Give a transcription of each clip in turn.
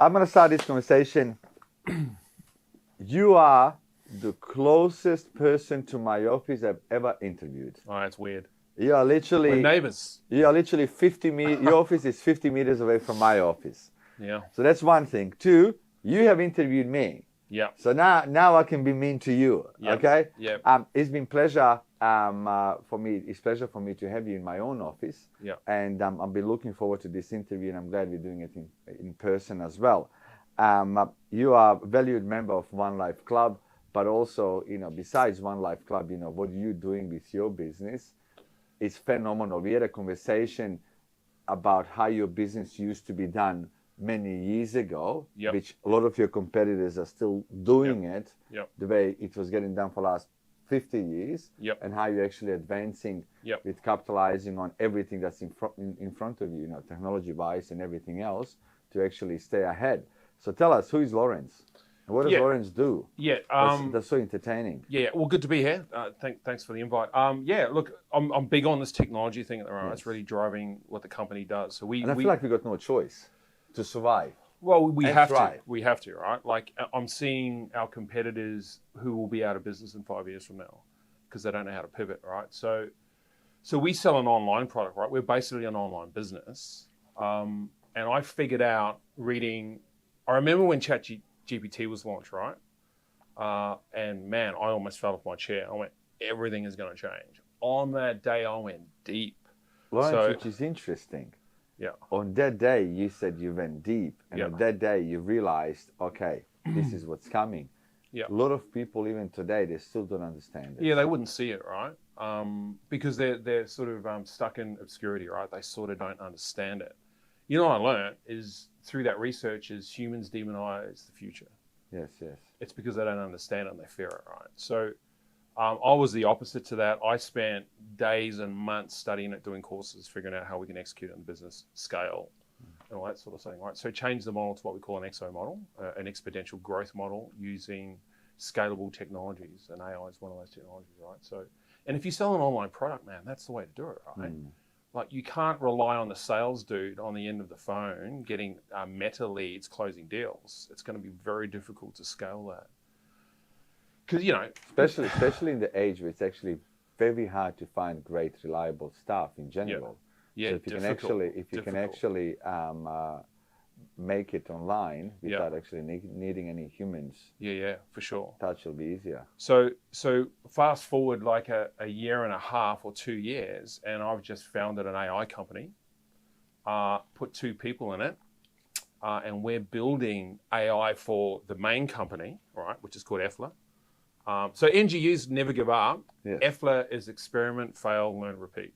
I'm going to start this conversation. You are the closest person to my office I've ever interviewed. Oh, that's weird. You are literally... We're neighbors. You are literally 50 meters... Your office is 50 meters away from my office. Yeah. So that's one thing. Two, you have interviewed me. Yeah. So now I can be mean to you. Yep. Okay? Yeah. It's been pleasure for me. It's pleasure for me to have you in my own office. Yeah. And I've been looking forward to this interview, and I'm glad we're doing it in person as well. You are a valued member of One Life Club, but also, besides One Life Club, what you're doing with your business is phenomenal. We had a conversation about how your business used to be done many years ago, Yep. which a lot of your competitors are still doing it Yep. the way it was getting done for the last 50 years, Yep. and how you're actually advancing Yep. with capitalizing on everything that's in front of you, technology-wise and everything else, to actually stay ahead. So tell us, who is Lawrence? And what does Lawrence do? Yeah. That's so entertaining. Yeah. Well, good to be here. Thanks for the invite. Yeah. Look, I'm big on this technology thing at the moment. Yes. It's really driving what the company does. So And I feel like we got no choice to survive. Well, we That's have right. to. We have to, right? Like, I'm seeing our competitors who will be out of business in 5 years from now because they don't know how to pivot, right? So we sell an online product, right? We're basically an online business. And I figured out I remember when ChatGPT was launched, right? And man, I almost fell off my chair. I went, everything is going to change. On that day, I went deep. Lawrence, which is interesting. Yeah. On that day, you said you went deep. And Yeah. on that day, you realized, okay, this is what's coming. Yeah. A lot of people, even today, they still don't understand it. Yeah, they wouldn't see it, right? Because they're sort of stuck in obscurity, right? They sort of don't understand it. You know what I learned is through that research is humans demonize the future. Yes, yes. It's because they don't understand it and they fear it, right? So I was the opposite to that. I spent days and months studying it, doing courses, figuring out how we can execute it in business, scale, and all that sort of thing, right? So change the model to what we call an XO model, an exponential growth model using scalable technologies, and AI is one of those technologies, right? So, and if you sell an online product, man, that's the way to do it, right? Like, you can't rely on the sales dude on the end of the phone getting meta leads, closing deals. It's going to be very difficult to scale that. Because, Especially in the age where it's actually very hard to find great, reliable staff in general. Yeah, so if you can actually make it online without actually needing any humans, yeah, for sure, touch will be easier. So fast forward like a year and a half or 2 years, and I've just founded an AI company, put 2 people in it, and we're building AI for the main company, right, which is called EFLA. So NGUs never give up. Yes. EFLA is experiment, fail, learn, repeat.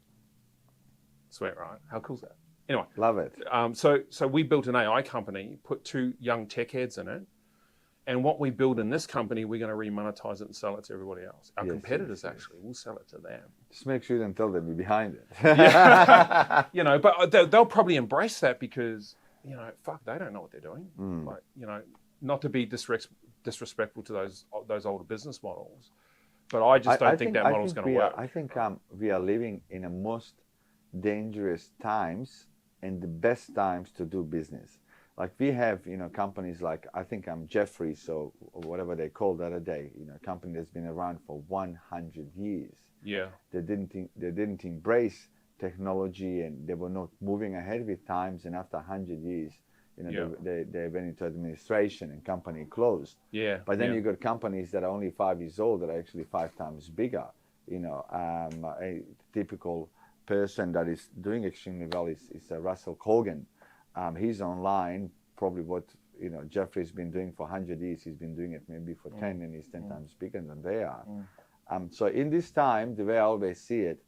Sweet, right? How cool is that? Anyway. Love it. So we built an AI company, put 2 young tech heads in it, and what we build in this company, we're going to remonetize it and sell it to everybody else. Our competitors actually will sell it to them. Just make sure you don't tell them you're behind it. But they'll probably embrace that because, fuck, they don't know what they're doing. Like, not to be disrespectful to those older business models, but I just don't think that model's going to work. I think we are living in the most dangerous times and the best times to do business. Like, we have, companies like, I think Jeffries or whatever they called the other day, a company that's been around for 100 years. Yeah. They didn't embrace technology, and they were not moving ahead with times, and after 100 years, they went into administration and company closed. Yeah. But then you got companies that are only 5 years old that are actually 5 times bigger. A typical person that is doing extremely well is Russell Kogan. He's online, probably what Jeffrey's been doing for 100 years. He's been doing it maybe for 10, and he's 10 times bigger than they are. So in this time, the way I always see it,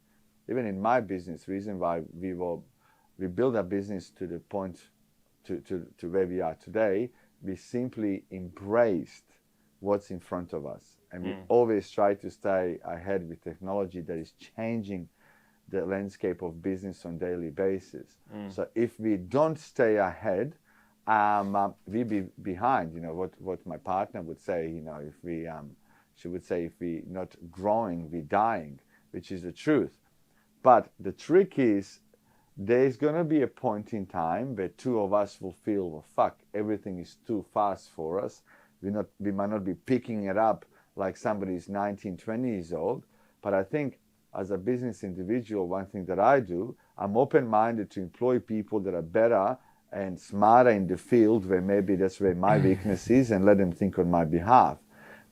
even in my business, reason why we build a business to the point to where we are today, we simply embraced what's in front of us, and we always try to stay ahead with technology that is changing the landscape of business on a daily basis. So if we don't stay ahead, we be behind. What my partner would say, she would say, if we not growing, we dying, which is the truth. But the trick is there's going to be a point in time where two of us will feel, well, fuck, everything is too fast for us. We might not be picking it up like somebody's 19, 20 years old. But I think as a business individual, one thing that I do, I'm open-minded to employ people that are better and smarter in the field where maybe that's where my weakness is, and let them think on my behalf.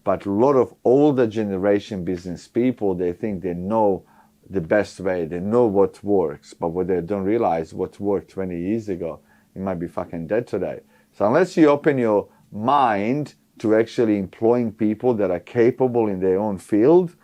But a lot of older generation business people, they think they know the best way, they know what works, but what they don't realize, what worked 20 years ago, it might be fucking dead today. So unless you open your mind to actually employing people that are capable in their own field,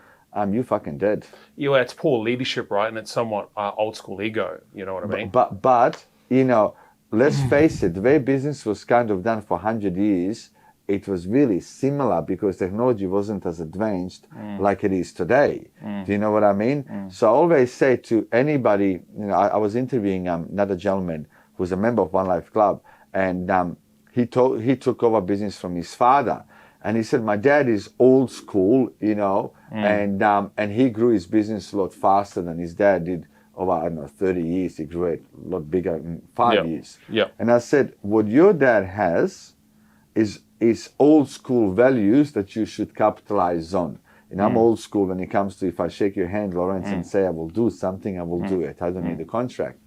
you fucking dead. Yeah, well, it's poor leadership, right? And it's somewhat old school ego, you know what I mean? But you know, let's face it, the way business was kind of done for 100 years, it was really similar because technology wasn't as advanced like it is today. Do you know what I mean? So I always say to anybody, you know, I was interviewing another gentleman who's a member of One Life Club, and he took over business from his father. And he said, my dad is old school, you know, and he grew his business a lot faster than his dad did over, I don't know, 30 years. He grew it a lot bigger in 5 years. Yeah. And I said, what your dad has is old school values that you should capitalize on. And I'm old school when it comes to, if I shake your hand, Lawrence, and say I will do something, I will do it. I don't need a contract.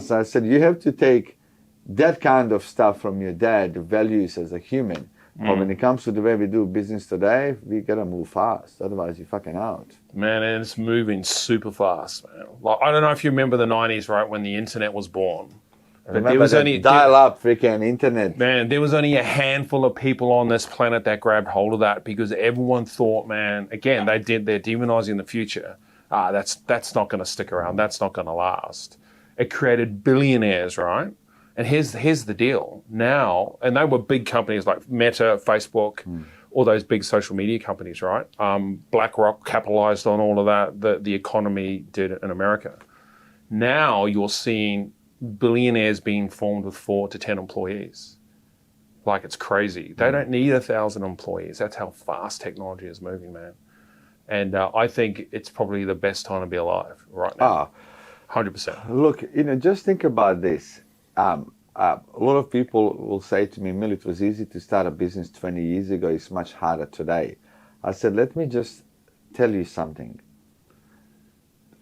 So I said, you have to take that kind of stuff from your dad, the values as a human. But when it comes to the way we do business today, we gotta move fast. Otherwise, you're fucking out. Man, and it's moving super fast, man. Like, I don't know if you remember the 90s, right, when the internet was born. But there was only dial-up freaking internet. Man, there was only a handful of people on this planet that grabbed hold of that because everyone thought, man, again, they're demonizing the future. That's not going to stick around. That's not going to last. It created billionaires, right? And here's the deal. Now, and they were big companies like Meta, Facebook, all those big social media companies, right? BlackRock capitalized on all of that. The economy did in America. Now you're seeing billionaires being formed with 4 to 10 employees. Like, it's crazy. They don't need 1,000 employees. That's how fast technology is moving, man. And I think it's probably the best time to be alive right now. 100%. Look, you know, just think about this. A lot of people will say to me, Mill, it was easy to start a business 20 years ago. It's much harder today. I said, let me just tell you something.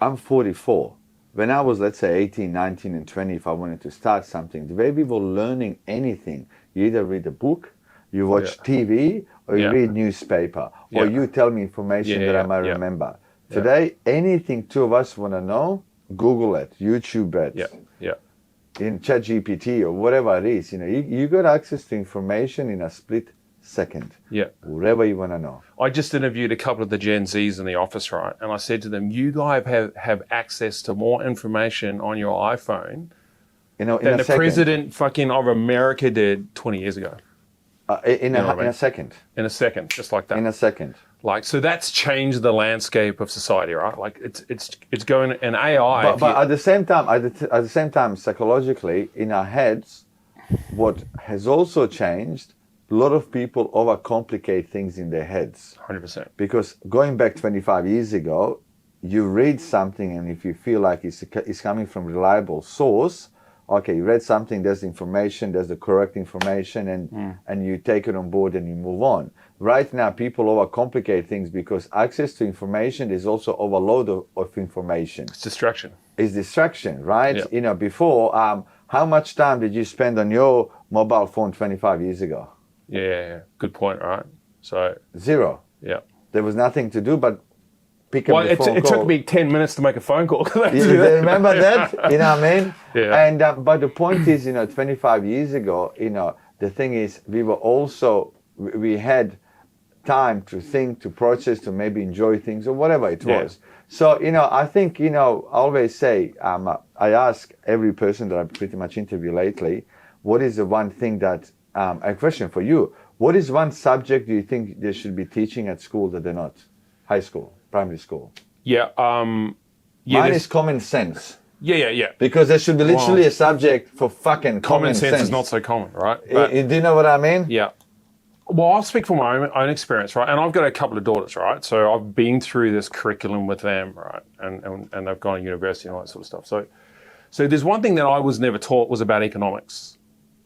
I'm 44. When I was, let's say, 18, 19, and 20, if I wanted to start something, the way we were learning anything, you either read a book, you watch TV, or you read newspaper, or you tell me information that I might remember. Today, anything two of us want to know, Google it, YouTube it. In ChatGPT or whatever it is, you know, you got access to information in a split second. Whatever you want to know. I just interviewed a couple of the Gen Zs in the office, right? And I said to them, you guys have access to more information on your iPhone than the president fucking of America did 20 years ago. In a second. In a second, just like that. In a second. Like, so that's changed the landscape of society, right? Like, it's going in AI. But at the same time, psychologically, in our heads, what has also changed, a lot of people overcomplicate things in their heads. 100%. Because going back 25 years ago, you read something, and if you feel like it's coming from a reliable source, okay, you read something, there's information, there's the correct information, and you take it on board and you move on. Right now, people overcomplicate things because access to information is also overload of information. It's distraction. It's distraction, right? You know, before, how much time did you spend on your mobile phone 25 years ago? Good point, right? So 0. There was nothing to do but pick up the phone call. It took me 10 minutes to make a phone call. Remember that? You know what I mean? And but the point is, you know, 25 years ago, you know, the thing is, we had time to think, to process, to maybe enjoy things or whatever it was. So, you know, I think, you know, I always say, I ask every person that I pretty much interview lately, what is the one thing that, a question for you, what is one subject do you think they should be teaching at school that they're not? High school, primary school? Mine is common sense. Yeah. Because there should be literally a subject for fucking common sense. Common sense is not so common, right? Do you know what I mean? Yeah. Well, I'll speak from my own experience, right? And I've got a couple of daughters, right? So I've been through this curriculum with them, right? And they've gone to university and all that sort of stuff. So So there's one thing that I was never taught was about economics.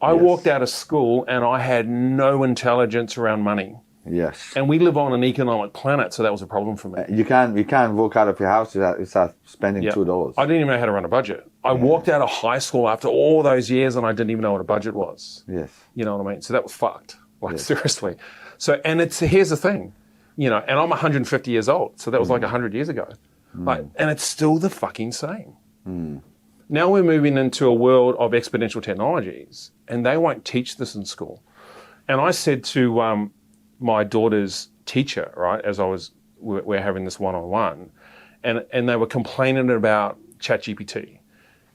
I walked out of school and I had no intelligence around money. Yes. And we live on an economic planet, so that was a problem for me. You can't walk out of your house without start spending $2. I didn't even know how to run a budget. I walked out of high school after all those years and I didn't even know what a budget was. Yes. You know what I mean? So that was fucked. Like seriously. So, and here's the thing, you know, and I'm 150 years old. So that was like 100 years ago. Like, and it's still the fucking same. Now we're moving into a world of exponential technologies and they won't teach this in school. And I said to my daughter's teacher, right, as we're having this one-on-one, and they were complaining about ChatGPT.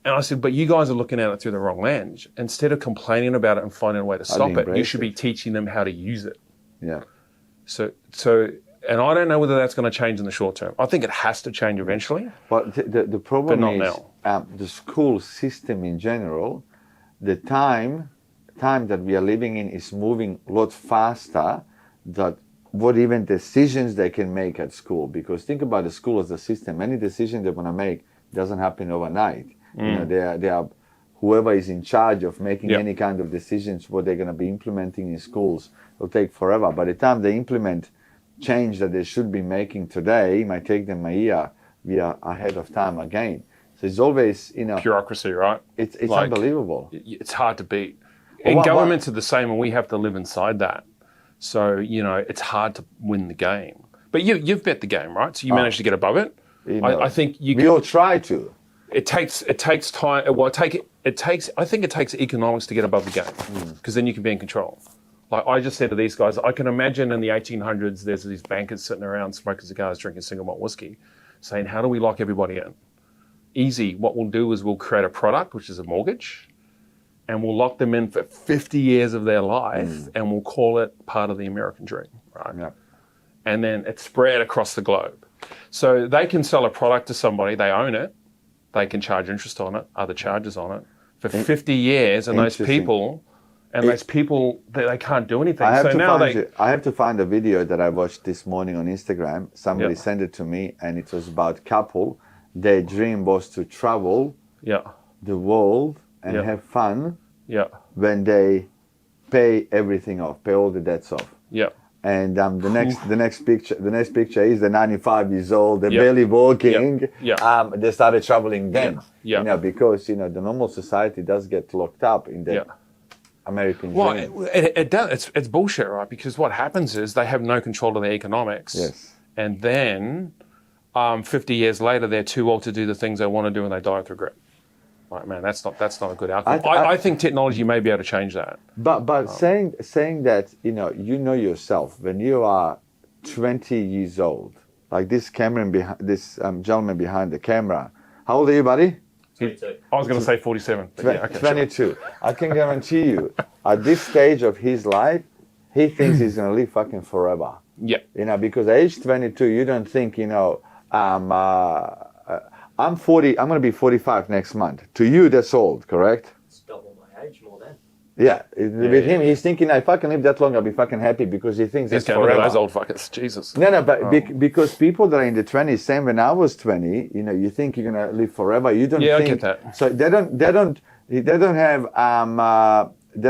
And I said, but you guys are looking at it through the wrong lens. Instead of complaining about it and finding a way to stop it, you should be teaching them how to use it. Yeah. So, and I don't know whether that's going to change in the short term. I think it has to change eventually. But the problem but not is the school system in general, the time that we are living in is moving a lot faster than what even decisions they can make at school. Because think about the school as a system. Any decision they want to make doesn't happen overnight. You know, they are whoever is in charge of making any kind of decisions, what they're going to be implementing in schools, will take forever. By the time they implement change that they should be making today, it might take them a year. We are ahead of time again. So it's always, you know, bureaucracy, right? It's like, unbelievable. It's hard to beat. And governments are the same, and we have to live inside that. So, you know, it's hard to win the game. But you've bet the game, right? So you managed to get above it. You know, I think we all try to. It takes time. Well, I think it takes economics to get above the game, because then you can be in control. Like I just said to these guys, I can imagine in the 1800s, there's these bankers sitting around smoking cigars, drinking single malt whiskey, saying, how do we lock everybody in? Easy. What we'll do is we'll create a product, which is a mortgage, and we'll lock them in for 50 years of their life, and we'll call it part of the American dream, right? Yeah. And then it's spread across the globe. So they can sell a product to somebody, they own it, they can charge interest on it, other charges on it, for 50 years, and those people, they can't do anything. I have to find a video that I watched this morning on Instagram. Somebody sent it to me, and it was about a couple. Their dream was to travel the world and have fun when they pay everything off, pay all the debts off. Yeah. And the next picture is they're 95 years old, they're barely walking. They started traveling then. You know, because you know the normal society does get locked up in the American dream. Well, it does. It's bullshit, right? Because what happens is they have no control of their economics. Yes. And then 50 years later, they're too old to do the things they want to do, and they die with regret. Like, man, that's not a good outcome. I think technology may be able to change that. But saying that, you know yourself when you are 20 years old, like this gentleman behind the camera. How old are you, buddy? 22. I was going to say 47. But 22. Sure. I can guarantee you, at this stage of his life, he thinks he's going to live fucking forever. Yeah. You know, because at age 22, you don't think, you know, I'm 40. I'm going to be 45 next month. To you, that's old, correct? It's double my age, more than. Yeah. With him, he's thinking, if I can live that long, I'll be fucking happy because he thinks it's forever. Those old fuckers, Jesus. No, but because people that are in the 20s, same when I was 20, you know, you think you're going to live forever. You don't think. I get that. So they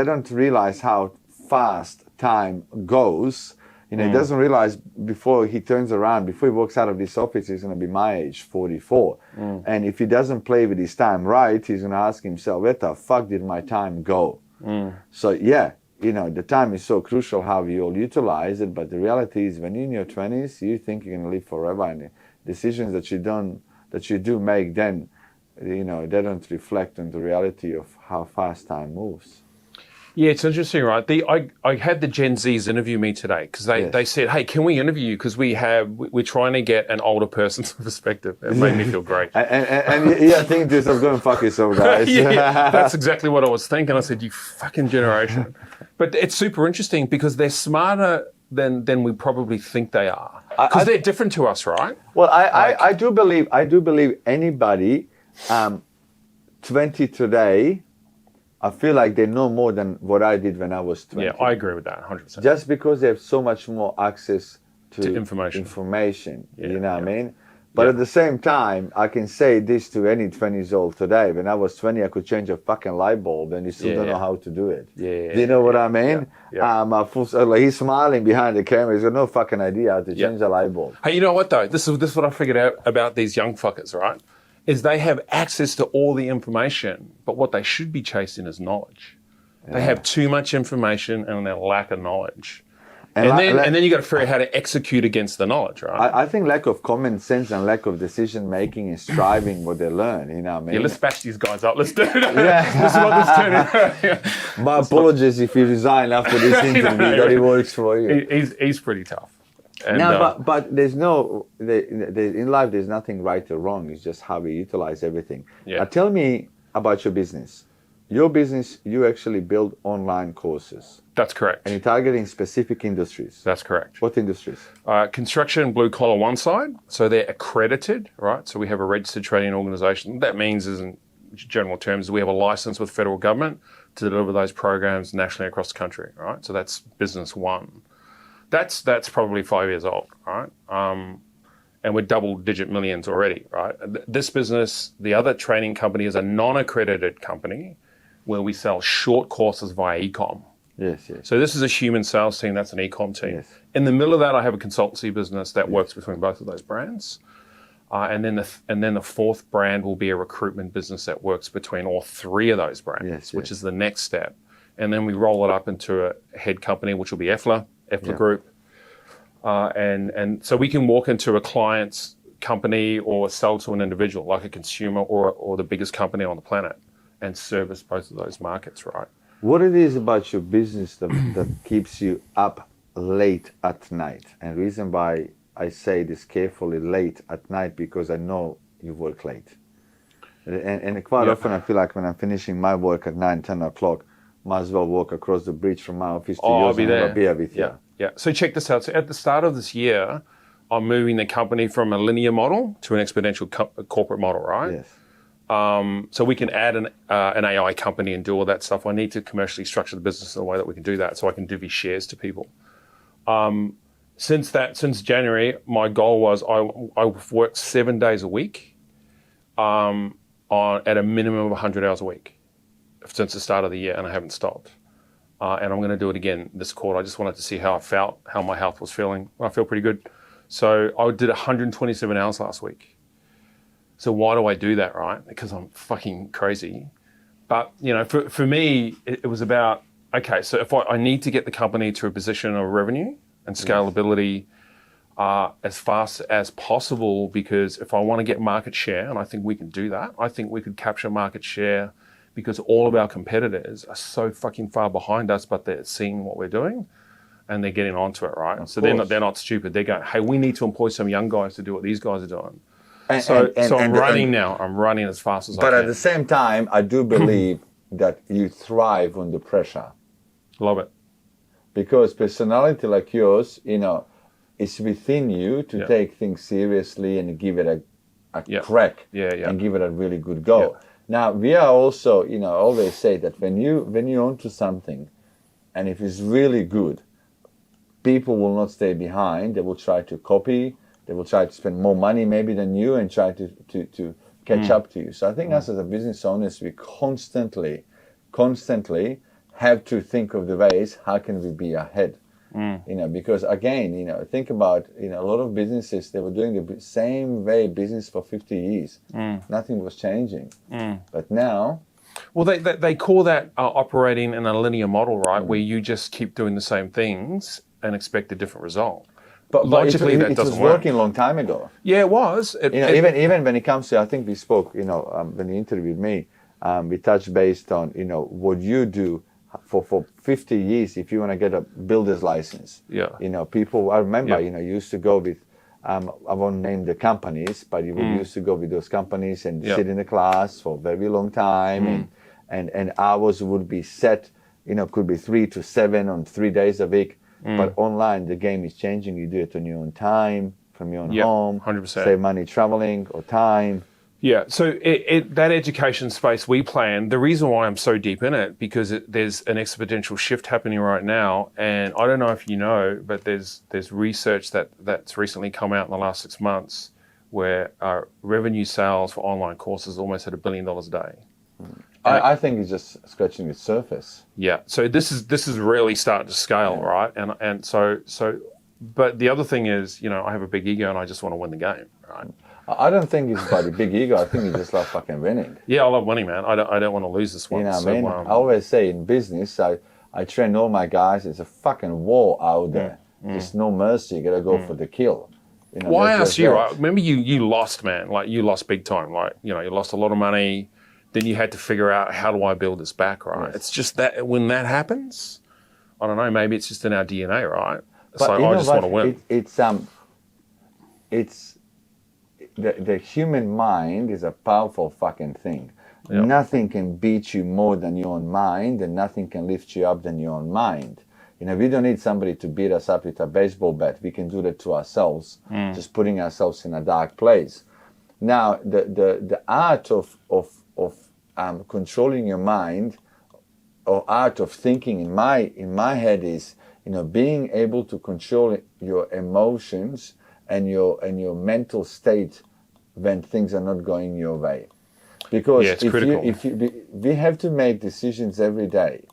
don't realize how fast time goes. You know, he doesn't realize before he turns around, before he walks out of this office, he's going to be my age, 44. And if he doesn't play with his time right, he's going to ask himself, where the fuck did my time go? So, yeah, you know, the time is so crucial how we all utilize it. But the reality is when you're in your 20s, you think you're going to live forever. And the decisions that you do make then, you know, they don't reflect on the reality of how fast time moves. Yeah, it's interesting, right? I had the Gen Zs interview me today because they said, hey, can we interview you? Because we're trying to get an older person's perspective. It made me feel great. And I think this is going to fuck yourself, guys. Yeah, that's exactly what I was thinking. I said, you fucking generation. But it's super interesting because they're smarter than we probably think they are. Because they're different to us, right? Well, I do believe anybody 20 today, I feel like they know more than what I did when I was 20. Yeah, I agree with that, 100%. Just because they have so much more access to information. You know what I mean? But at the same time, I can say this to any 20 years old today. When I was 20, I could change a fucking light bulb, and you still don't know how to do it. Do you know what I mean? Like he's smiling behind the camera. He's got no fucking idea how to change a light bulb. Hey, you know what though? This is what I figured out about these young fuckers, right? Is they have access to all the information, but what they should be chasing is knowledge. They have too much information and a lack of knowledge. And then you got to figure out how to execute against the knowledge, right? I think lack of common sense and lack of decision making is driving what they learn. You know what I mean? Yeah, let's bash these guys up. Let's do it. This is what this turning. My apologies if you resign after this interview. That it works for you. He's pretty tough. And, but there's in life there's nothing right or wrong. It's just how we utilize everything. Now tell me about your business. Your business, you actually build online courses. That's correct. And you're targeting specific industries. That's correct. What industries? Construction, blue collar one side. So they're accredited, right? So we have a registered trading organization. That means, in general terms, we have a license with federal government to deliver those programs nationally across the country, right? So that's business one. That's probably 5 years old, right? And we're double-digit millions already, right? This business, the other training company, is a non-accredited company where we sell short courses via e-com. Yes. So this is a human sales team, that's an e-com team. Yes. In the middle of that, I have a consultancy business that works between both of those brands. And then the fourth brand will be a recruitment business that works between all three of those brands, which is the next step. And then we roll it up into a head company, which will be EFLA Group. And so we can walk into a client's company or sell to an individual, like a consumer or the biggest company on the planet, and service both of those markets, right? What it is about your business that keeps you up late at night? And the reason why I say this carefully, late at night, because I know you work late. And quite often I feel like when I'm finishing my work at 9, 10 o'clock, might as well walk across the bridge from my office to yours and have a beer with you. Yeah. So check this out. So at the start of this year, I'm moving the company from a linear model to an exponential corporate model, right? Yes. So we can add an AI company and do all that stuff. I need to commercially structure the business in a way that we can do that, so I can divvy shares to people. Since January, my goal was I've worked 7 days a week, at a minimum of 100 hours a week since the start of the year, and I haven't stopped. And I'm going to do it again this quarter. I just wanted to see how I felt, how my health was feeling. I feel pretty good. So I did 127 hours last week. So why do I do that, right? Because I'm fucking crazy. But, for me, it was about, okay, so if I need to get the company to a position of revenue and scalability as fast as possible, because if I want to get market share, and I think we can do that, I think we could capture market share because all of our competitors are so fucking far behind us, but they're seeing what we're doing and they're getting onto it, right? So they're not stupid. They're going, hey, we need to employ some young guys to do what these guys are doing. So I'm running now. I'm running as fast as I can. But at the same time, I do believe that you thrive under pressure. Love it. Because personality like yours, it's within you to take things seriously and give it a crack and give it a really good go. Yeah. Now, we are also, always say that when you're onto something, and if it's really good, people will not stay behind. They will try to copy. They will try to spend more money maybe than you and try to catch up to you. So I think us as a business owners, we constantly have to think of the ways, how can we be ahead? Because again, think about, a lot of businesses, they were doing the same way business for 50 years. Nothing was changing. But now... Well, they call that operating in a linear model, right? Where you just keep doing the same things and expect a different result. But logically, that doesn't work. It was working a long time ago. Yeah, it was. Even when it comes to, I think we spoke, when you interviewed me, we touched based on, what you do for 50 years if you want to get a builder's license. Yeah. People, I remember, you used to go with, I won't name the companies, but you used to go with those companies and sit in the class for a very long time, and hours would be set, could be 3 to 7 on 3 days a week. But online, the game is changing. You do it on your own time, from your own home. 100%. Save money traveling or time. Yeah, so that education space we play in, the reason why I'm so deep in it, because there's an exponential shift happening right now. And I don't know if you know, but there's research that's recently come out in the last 6 months where revenue sales for online courses almost at $1 billion a day. I think it's just scratching the surface. Yeah. So this is really starting to scale, right? And so but the other thing is, you know, I have a big ego and I just want to win the game, right? I don't think it's about a big ego. I think you just love fucking winning. Yeah, I love winning, man. I don't want to lose this one. You know what I mean? I always say in business, I train all my guys. It's a fucking war out there. There's no mercy. You gotta go for the kill. You know, well, I asked you, right? Remember you lost, man. Like you lost big time. Like, you know, you lost a lot of money. Then you had to figure out, how do I build this back, right? Yes. It's just that when that happens, I don't know, maybe it's just in our DNA, right? It's but like, I just want to win. It's the human mind is a powerful fucking thing. Yep. Nothing can beat you more than your own mind, and nothing can lift you up than your own mind. You know, we don't need somebody to beat us up with a baseball bat. We can do that to ourselves, just putting ourselves in a dark place. Now, the art of controlling your mind, or art of thinking in my head is, you know, being able to control your emotions and your mental state when things are not going your way. Because we have to make decisions every day.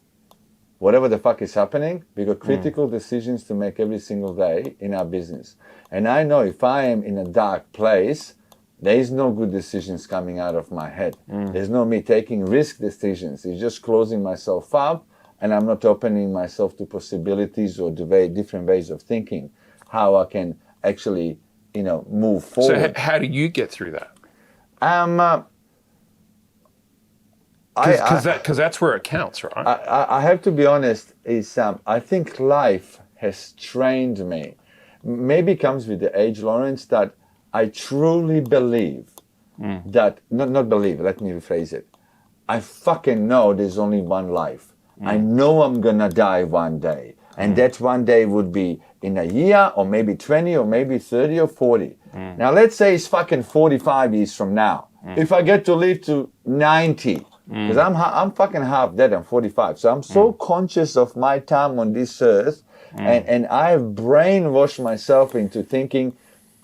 Whatever the fuck is happening, we got critical decisions to make every single day in our business. And I know if I am in a dark place, there is no good decisions coming out of my head. There's no me taking risk decisions. It's just closing myself up, and I'm not opening myself to possibilities or different ways of thinking, how I can actually, you know, move forward. So how do you get through that? Because that's where it counts, right? I have to be honest, I think life has trained me. Maybe it comes with the age, Lawrence, that I truly believe that, not believe, let me rephrase it. I fucking know there's only one life. I know I'm gonna die one day. And that one day would be in a year, or maybe 20, or maybe 30 or 40. Now let's say it's fucking 45 years from now. If I get to live to 90, because I'm fucking half dead, I'm 45. So I'm so conscious of my time on this earth, and I've brainwashed myself into thinking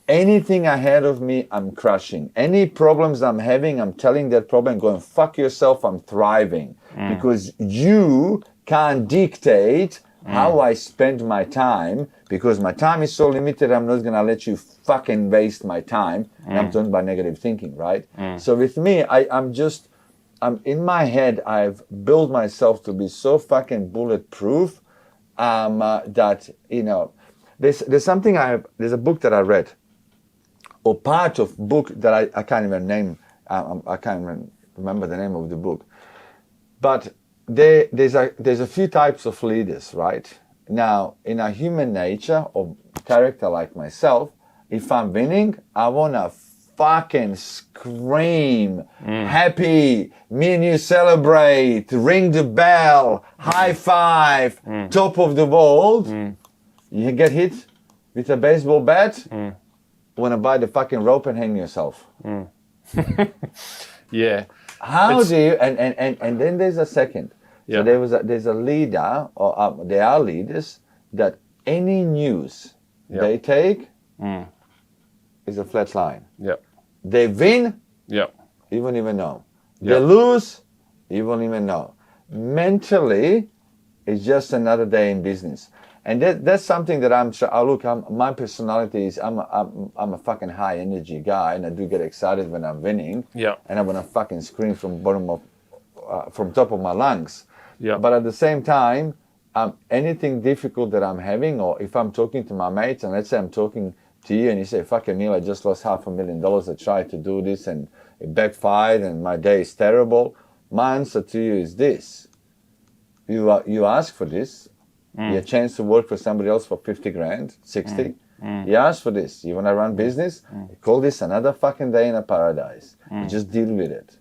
anything ahead of me, I'm crushing. Any problems I'm having, I'm telling that problem, going, fuck yourself, I'm thriving. Because you can't dictate how I spend my time, because my time is so limited, I'm not gonna let you fucking waste my time. And I'm talking about negative thinking, right? So with me, I'm in my head, I've built myself to be so fucking bulletproof that, you know, there's something there's a book that I read, or part of book that I can't even name, I can't even remember the name of the book. But there's a few types of leaders, right? Now, in a human nature or character like myself, if I'm winning, I wanna fucking scream, happy, me and you celebrate, ring the bell, high five, top of the world. You get hit with a baseball bat, wanna buy the fucking rope and hang yourself. Yeah. How do you, and then there's a second. Yeah. So there's a leader, or there are leaders that any news they take is a flat line. Yep. They win, Yep. you won't even know. Yep. They lose, you won't even know. Mentally, it's just another day in business. And that's something that my personality is, I'm a fucking high energy guy, and I do get excited when I'm winning. Yeah. And I want to fucking scream from top of my lungs. Yeah. But at the same time, anything difficult that I'm having, or if I'm talking to my mates, and let's say I'm talking to you and you say, fucking Neil, I just lost $500,000. I tried to do this and it backfired and my day is terrible. My answer to you is this. You ask for this. Your chance to work for somebody else for 50 grand, 60. You ask for this. You want to run business? You call this another fucking day in a paradise. You just deal with it.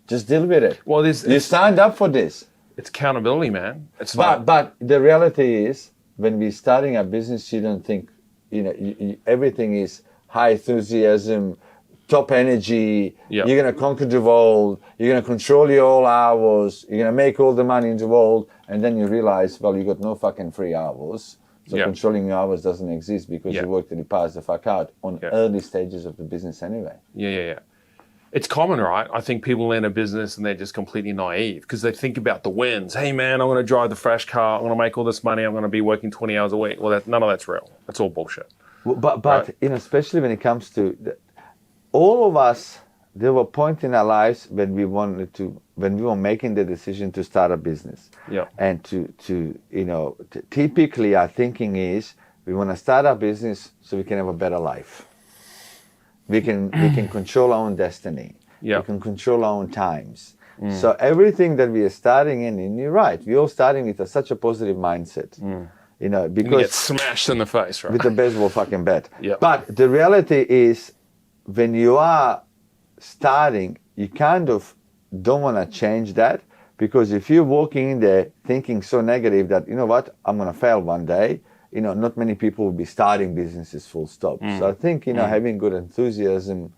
Just deal with it. Well, you signed up for this. It's accountability, man. It's but the reality is, when we're starting a business, you don't think, you know, everything is high enthusiasm, top energy. Yep. You're gonna conquer the world. You're gonna control your all hours. You're gonna make all the money in the world, and then you realize, well, you got no fucking 3 hours. So Yeah. controlling your hours doesn't exist because Yeah. you work till you pass the fuck out on Yeah. early stages of the business anyway. Yeah. It's common, right? I think people enter business and they're just completely naive because they think about the wins. Hey, man, I'm going to drive the fresh car. I'm going to make all this money. I'm going to be working 20 hours a week. Well, none of that's real. That's all bullshit. Well, but Right. you know, especially when it comes to all of us, there were points in our lives when we were making the decision to start a business. Yeah. And to you know, typically our thinking is we want to start our business so we can have a better life. We can control our own destiny. Yeah. We can control our own times. So everything that we are starting in, and you're right, we're all starting with such a positive mindset. You know, You because get smashed in the face, right? with a baseball fucking bat. Yeah. But the reality is, when you are starting, you kind of don't want to change that, because if you're walking in there thinking so negative that, you know what, I'm going to fail one day, you know, not many people will be starting businesses full stop. So I think, you know, having good enthusiasm,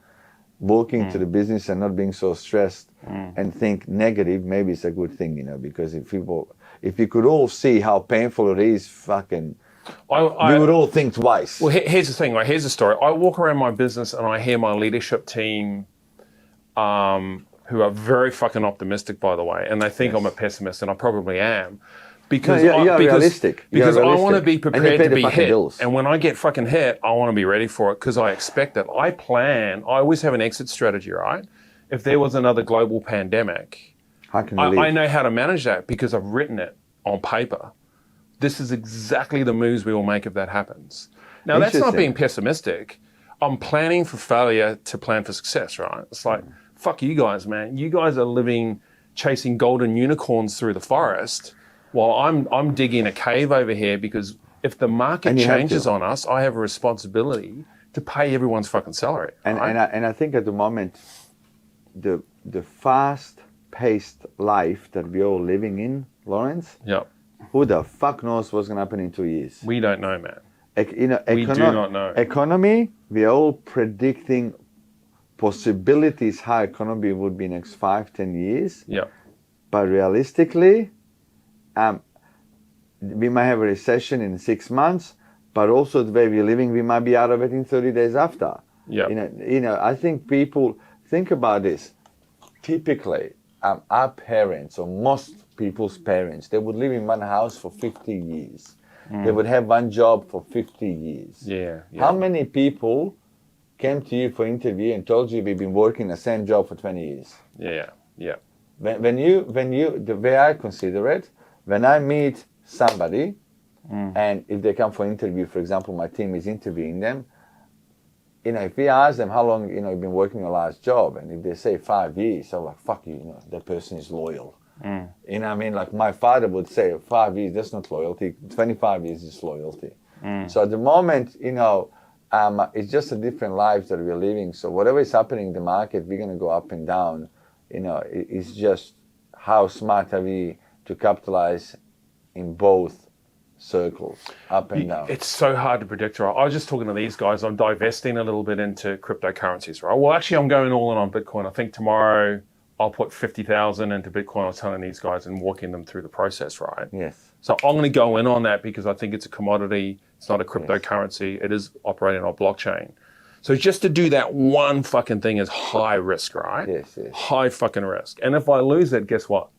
walking to the business and not being so stressed and think negative, maybe it's a good thing, you know, because if you could all see how painful it is, fucking, we would all think twice. Well, here's the thing, right? Here's the story. I walk around my business and I hear my leadership team, who are very fucking optimistic, by the way, and they think I'm a pessimist, and I probably am. Because you're realistic. Because You're I want to realistic. be And you prepared pay to the be fucking hit. bills. And when I get fucking hit, I want to be ready for it because I expect it. I plan. I always have an exit strategy, right? If there was another global pandemic, How can you leave? I know how to manage that because I've written it on paper. This is exactly the moves we will make if that happens. Now, that's not Interesting. being pessimistic. I'm planning for failure to plan for success, right? It's like, fuck you guys, man. You guys are living, chasing golden unicorns through the forest while I'm digging a cave over here, because if the market And you have changes to. on us, I have a responsibility to pay everyone's fucking salary. And, right? and I think at the moment, the fast-paced life that we're all living in, Lawrence, Yeah. who the fuck knows what's going to happen in 2 years? We don't know, man. You know, We do not know. Economy, we are all predicting possibilities how economy would be next 5-10 years. Yeah. But realistically, we might have a recession in 6 months, but also the way we're living, we might be out of it in 30 days after. Yeah. You know, I think people think about this. Typically, our parents, or most people's parents, they would live in one house for 50 years. They would have one job for 50 years. Yeah. How many people came to you for interview and told you we've been working the same job for 20 years? Yeah. When you, the way I consider it, when I meet somebody, and if they come for interview, for example, my team is interviewing them, you know, if we ask them how long, you know, you've been working your last job, and if they say 5 years, I'm like, fuck you, you know, that person is loyal. You know what I mean? Like my father would say, 5 years, that's not loyalty. 25 years is loyalty. So at the moment, you know, it's just a different life that we're living. So whatever is happening in the market, we're going to go up and down. You know, it's just how smart are we to capitalize in both circles, up and down. It's so hard to predict, right? I was just talking to these guys. I'm divesting a little bit into cryptocurrencies, right? Well, actually, I'm going all in on Bitcoin. I think tomorrow I'll put 50,000 into Bitcoin. I was telling these guys and walking them through the process, right? Yes. So I'm going to go in on that because I think it's a commodity. It's not a cryptocurrency. It is operating on blockchain. So just to do that one fucking thing is high risk, right? Yes. High fucking risk. And if I lose it, guess what?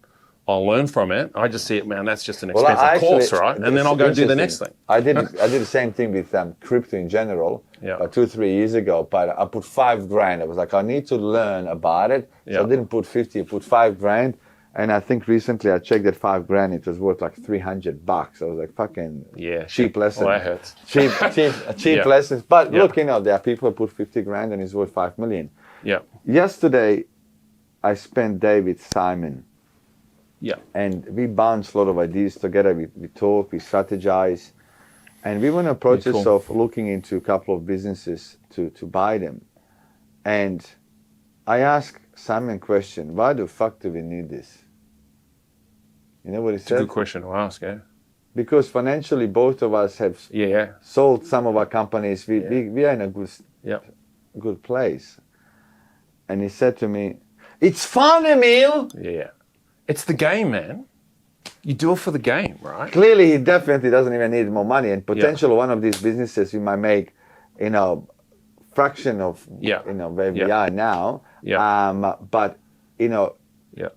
I'll learn from it. I just see it, man, that's just an Well, expensive course, right? And then I'll go do the next thing. I did the same thing with crypto in general, Yeah. 2-3 years ago. But I put $5,000. I was like, I need to learn about it. So Yeah. I didn't put 50. I put $5,000. And I think recently I checked that $5,000. It was worth like $300. I was like, fucking cheap lesson. Oh, that hurts. Cheap Yeah. lessons. But Yeah. look, you know, there are people who put $50,000 and it's worth $5 million. Yeah. Yesterday, I spent day with Simon. Yeah. And we bounce a lot of ideas together. We talk, we strategize, and we went in a process of looking into a couple of businesses to buy them. And I asked Simon a question: why the fuck do we need this? You know what he It's a said? good question to ask, yeah. Because financially, both of us have Yeah. sold some of our companies. We are in a good place. And he said to me, "It's fun, Emil." Yeah. It's the game, man. You do it for the game, right? Clearly, he definitely doesn't even need more money. And potential one of these businesses, you might make, fraction of, where we are now. Yeah. But, it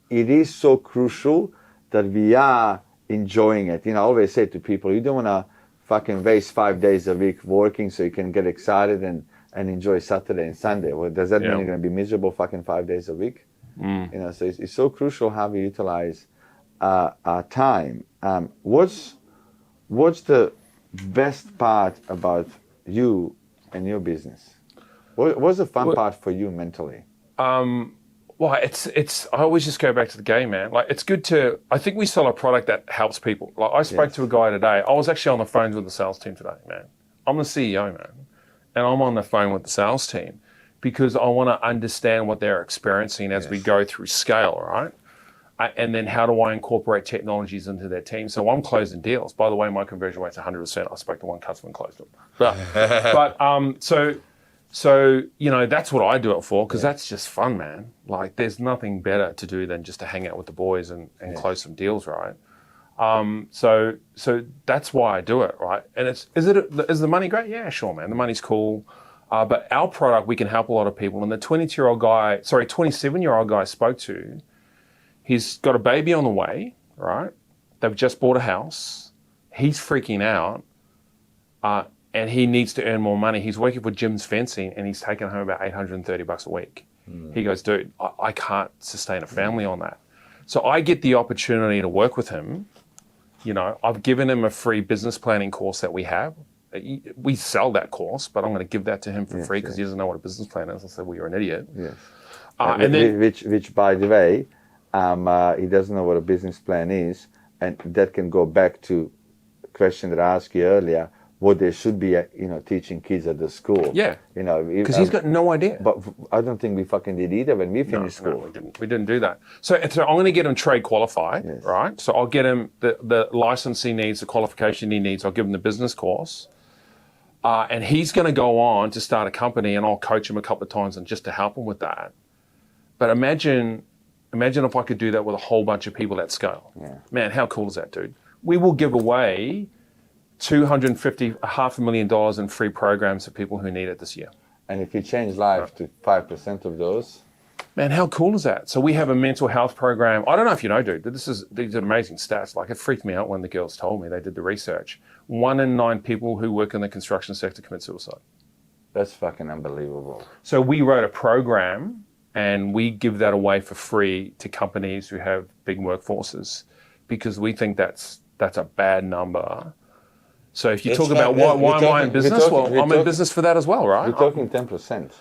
is so crucial that we are enjoying it. I always say to people, you don't want to fucking waste 5 days a week working so you can get excited and enjoy Saturday and Sunday. Well, does that mean you're going to be miserable fucking 5 days a week? So it's so crucial how we utilize our time. What's the best part about you and your business? What's the fun part for you mentally? Well, it's. I always just go back to the game, man. Like, it's good to. I think we sell a product that helps people. Like, I spoke to a guy today. I was actually on the phones with the sales team today, man. I'm the CEO, man, and I'm on the phone with the sales team because I want to understand what they're experiencing as we go through scale, right? And then how do I incorporate technologies into their team? So I'm closing deals. By the way, my conversion rate's 100%. I spoke to one customer and closed them. So that's what I do it for, because that's just fun, man. Like, there's nothing better to do than just to hang out with the boys and close some deals, right? So that's why I do it, right? And is the money great? Yeah, sure, man. The money's cool. But our product, we can help a lot of people. And the 27-year-old guy I spoke to, he's got a baby on the way, right? They've just bought a house. He's freaking out. And he needs to earn more money. He's working for Jim's Fencing, and he's taking home about $830 a week. He goes, dude, I can't sustain a family on that. So I get the opportunity to work with him. I've given him a free business planning course that we have. We sell that course, but I'm going to give that to him for free because he doesn't know what a business plan is. I said, well, you're an idiot. Yes. And then, which, by the way, he doesn't know what a business plan is, and that can go back to the question that I asked you earlier. What they should be, teaching kids at the school. Yeah. Because he's got no idea. But I don't think we fucking did either when we finished school. No, we didn't do that. So I'm going to get him trade qualified, right? So I'll get him the license he needs, the qualification he needs. I'll give him the business course. And he's going to go on to start a company, and I'll coach him a couple of times and just to help him with that. But imagine if I could do that with a whole bunch of people at scale. Yeah. Man, how cool is that, dude? We will give away $500,000 in free programs to people who need it this year. And if you change life to 5% of those, man, how cool is that? So we have a mental health program. I don't know if you know, dude, but these are amazing stats. Like, it freaked me out when the girls told me. They did the research. 1 in 9 people who work in the construction sector commit suicide. That's fucking unbelievable. So we wrote a program, and we give that away for free to companies who have big workforces, because we think that's a bad number. So if you talk about why am I in business? I'm in business for that as well, right? We're talking 10%.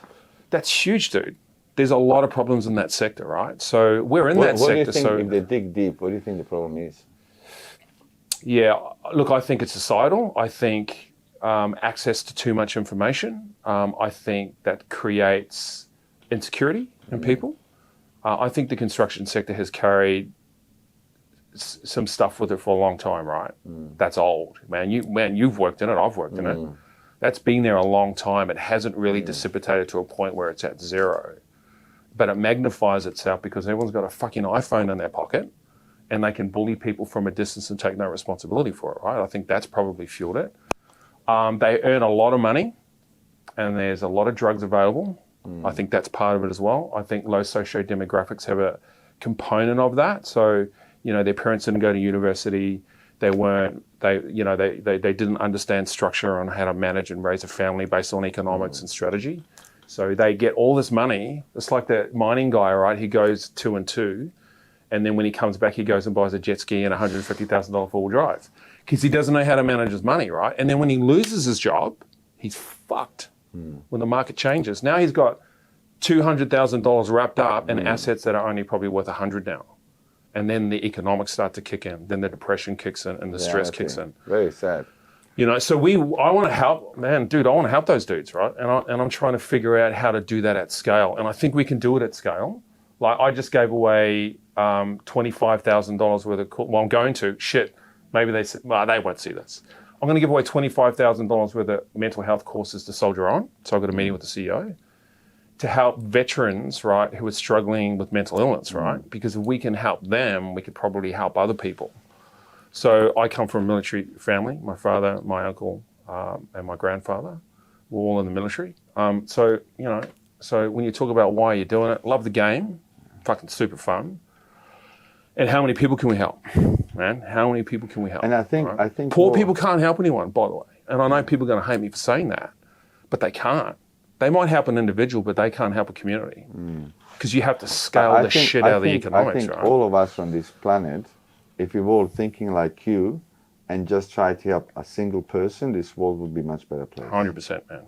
That's huge, dude. There's a lot of problems in that sector, right? So we're in that sector. What do you think, if they dig deep, what do you think the problem is? Yeah, look, I think it's societal. I think access to too much information. I think that creates insecurity in people. I think the construction sector has carried some stuff with it for a long time, right? That's old, man. You've worked in it. I've worked in it. That's been there a long time. It hasn't really dissipated to a point where it's at zero, but it magnifies itself because everyone's got a fucking iPhone in their pocket, and they can bully people from a distance and take no responsibility for it, right? I think that's probably fueled it. They earn a lot of money, and there's a lot of drugs available. I think that's part of it as well. I think low socio-demographics have a component of that. So, their parents didn't go to university. They didn't understand structure on how to manage and raise a family based on economics and strategy. So they get all this money. It's like the mining guy, right? He goes 2 and 2, and then when he comes back, he goes and buys a jet ski and a $150,000 four-wheel drive because he doesn't know how to manage his money, right? And then when he loses his job, he's fucked when the market changes. Now he's got $200,000 wrapped up in assets that are only probably worth 100 now. And then the economics start to kick in. Then the depression kicks in and the stress kicks in. Very sad. So I want to help, man, dude, I want to help those dudes, right? And I'm trying to figure out how to do that at scale. And I think we can do it at scale. Like, I just gave away $25,000 worth of, I'm going to, maybe they said, well, they won't see this. I'm going to give away $25,000 worth of mental health courses to Soldier On. So I got a meeting with the CEO to help veterans, right, who are struggling with mental illness, right? Because if we can help them, we could probably help other people. So I come from a military family. My father, my uncle, and my grandfather were all in the military. So when you talk about why you're doing it, love the game, fucking super fun. And how many people can we help, man? How many people can we help? And I think poor people can't help anyone, by the way. And I know people are going to hate me for saying that, but they can't. They might help an individual, but they can't help a community because you have to scale the shit out of the economics. I think all of us on this planet, if we were all thinking like you, and just try to help a single person, this world would be a much better place. 100%, man.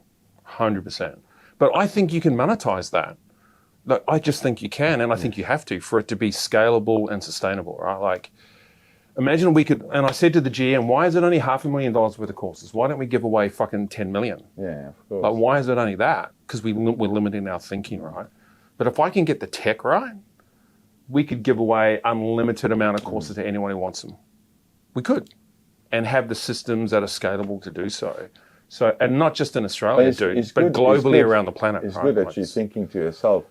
100%. But I think you can monetize that. Look, I just think you can, and I think you have to for it to be scalable and sustainable, right? Like, imagine we could, and I said to the GM, why is it only $500,000 worth of courses? Why don't we give away fucking 10 million? Yeah, of course. Like, why is it only that? Because we're limiting our thinking, right? But if I can get the tech right, we could give away unlimited amount of courses to anyone who wants them. We could. And have the systems that are scalable to do so. So, and not just in Australia, but globally around the planet. It's good that you're thinking to yourself.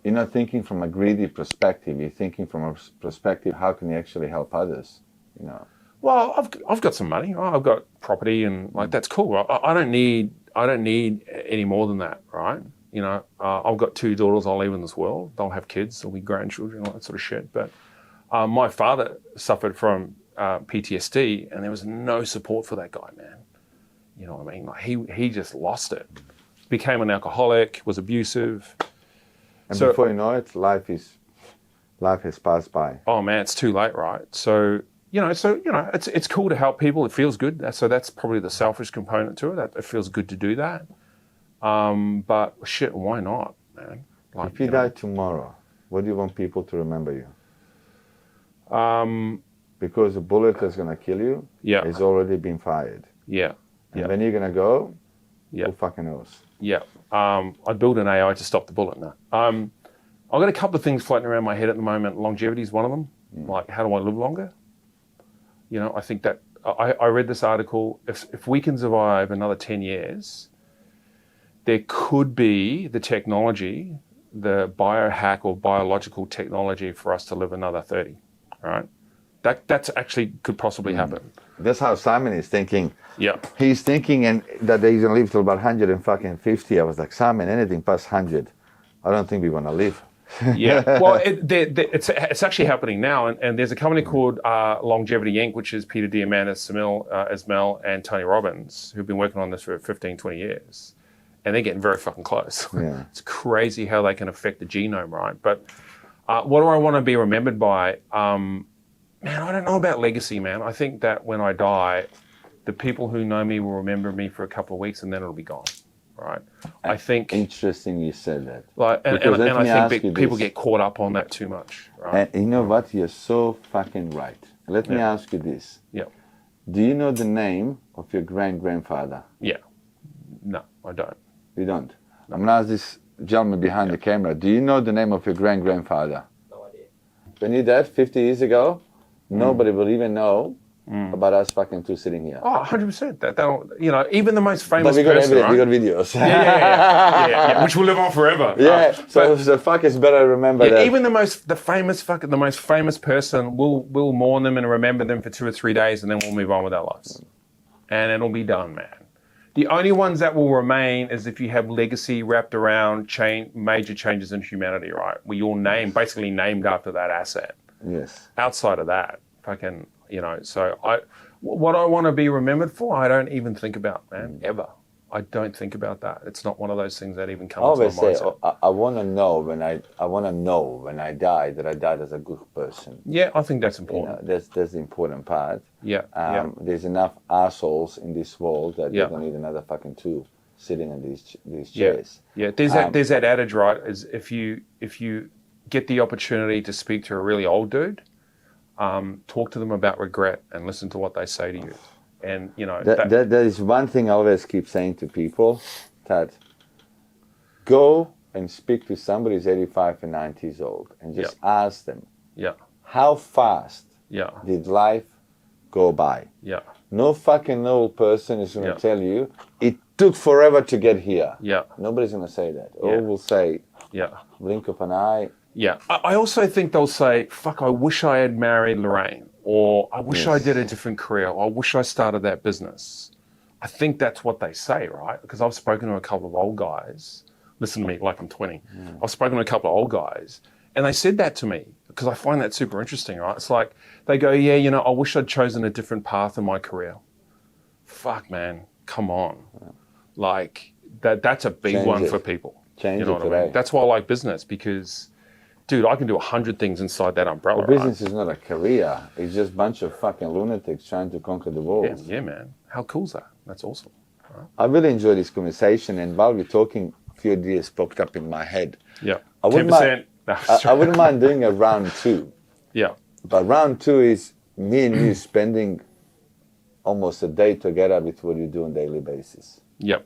You're not thinking from a greedy perspective. You're thinking from a perspective, how can you actually help others? You know. Well, I've got some money. I've got property, and like that's cool. I don't need any more than that, right? You know, I've got 2 daughters I'll leave in this world. They'll have kids. They'll be grandchildren, all that sort of shit. But my father suffered from PTSD, and there was no support for that guy, man. You know what I mean? Like he just lost it. Became an alcoholic, was abusive. And so, before you know it, life has passed by. Oh man, it's too late, right? So it's cool to help people. It feels good. So that's probably the selfish component to it. That it feels good to do that. But shit, why not, man? Like, if you die tomorrow, what do you want people to remember you? Because the bullet that's going to kill you has already been fired. Yeah. And when you're going to go, who fucking knows? Yeah. I'd build an AI to stop the bullet now. I've got a couple of things floating around my head at the moment. Longevity is one of them. Like, how do I live longer? You know, I think that I read this article. If we can survive another 10 years, there could be the technology, the biohack or biological technology for us to live another 30, right? That's actually could possibly happen. That's how Simon is thinking. Yeah. He's thinking and that he's going to live till about 150. I was like, Simon, anything past 100, I don't think we want to live. Yeah. Well, it's actually happening now. And there's a company called Longevity Inc., which is Peter Diamandis, Ismail, and Tony Robbins, who've been working on this for 15, 20 years. And they're getting very fucking close. Yeah. It's crazy how they can affect the genome, right? But what do I want to be remembered by? Man, I don't know about legacy, man. I think that when I die, the people who know me will remember me for a couple of weeks and then it'll be gone, right? I think... Interesting you said that. Like, and I think people get caught up on that too much, right? And you know what? You're so fucking right. Let me ask you this. Yeah. Do you know the name of your great-grandfather? Yeah. No, I don't. You don't? No. I'm going to ask this gentleman behind the camera. Do you know the name of your great-grandfather? No idea. When you died 50 years ago, nobody will even know about us fucking two sitting here. Oh, 100%. That'll, you know, even the most famous person, person, right? We got videos. Yeah, which will live on forever. Yeah, so the fuck is better remember that. Even the most famous person, we'll mourn them and remember them for 2 or 3 days, and then we'll move on with our lives. And it'll be done, man. The only ones that will remain is if you have legacy wrapped around major changes in humanity, right? Where you're basically named after that asset. Yes. Outside of that, fucking, you know, so what I want to be remembered for, I don't even think about, man, ever. I don't think about that. It's not one of those things that even comes to my mind. I want to know when I die that I died as a good person. Yeah, I think that's important. You know, that's the important part. Yeah. There's enough assholes in this world that they don't need another fucking two sitting in these chairs. Yeah. There's that adage, right? Is if you get the opportunity to speak to a really old dude, talk to them about regret and listen to what they say to you. And, you know... That is one thing I always keep saying to people, that go and speak to somebody who's 85 and 90 years old and just ask them, how fast did life go by? Yeah. No fucking old person is going to tell you, it took forever to get here. Yeah. Nobody's going to say that. All will say, blink of an eye. Yeah. I also think they'll say, fuck, I wish I had married Lorraine. or I wish I did a different career, or I wish I started that business. I think that's what they say, right? Because I've spoken to a couple of old guys. Listen to me, like I'm 20. I've spoken to a couple of old guys, and they said that to me because I find that super interesting, right? It's like they go, yeah, you know, I wish I'd chosen a different path in my career. Fuck, man, come on. Like that's a big one for people. Change you know it what I mean? That's why I like business, because, dude, I can do 100 things inside that umbrella. Well, business is not a career. It's just a bunch of fucking lunatics trying to conquer the world. Yeah, man. How cool's that? That's awesome. Right? I really enjoyed this conversation, and while we're talking, a few ideas popped up in my head. Yeah. I wouldn't 10%. I wouldn't mind doing a round 2. Yeah. But round 2 is me and you spending almost a day together with what you do on a daily basis. Yep.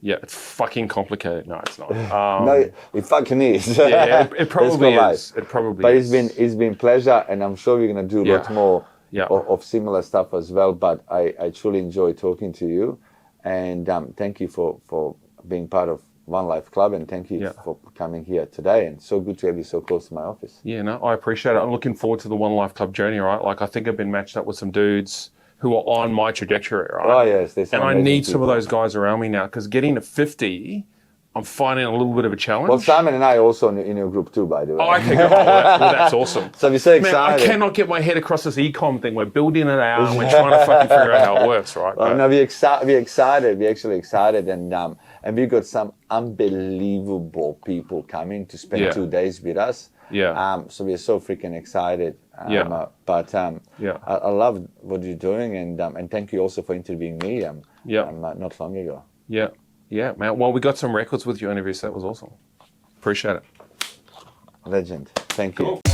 Yeah, it's fucking complicated. No, it's not. No, it fucking is. Yeah, it probably is. It probably but is. It's been pleasure, and I'm sure we're gonna do a lot more Yeah. of similar stuff as well. But I truly enjoy talking to you, and thank you for being part of One Life Club, and thank you for coming here today. And so good to have you so close to my office. Yeah, no, I appreciate it. I'm looking forward to the One Life Club journey, right? Like, I think I've been matched up with some dudes who are on my trajectory, right? Oh, yes. And I need some of those guys around me now, because getting to 50, I'm finding a little bit of a challenge. Well, Simon and I are also in your group too, by the way. Oh, okay. Well, that's awesome. So we're so excited. Man, I cannot get my head across this e-com thing. We're building it out and we're trying to fucking figure out how it works, right? Well, no, we're excited. We're actually excited, and we've got some unbelievable people coming to spend 2 days with us. Yeah. So we're so freaking excited. I love what you're doing, and thank you also for interviewing me. Not long ago. Yeah. Yeah, man. Well, we got some records with your interview, so that was awesome. Appreciate it. Legend. Thank you. Cool.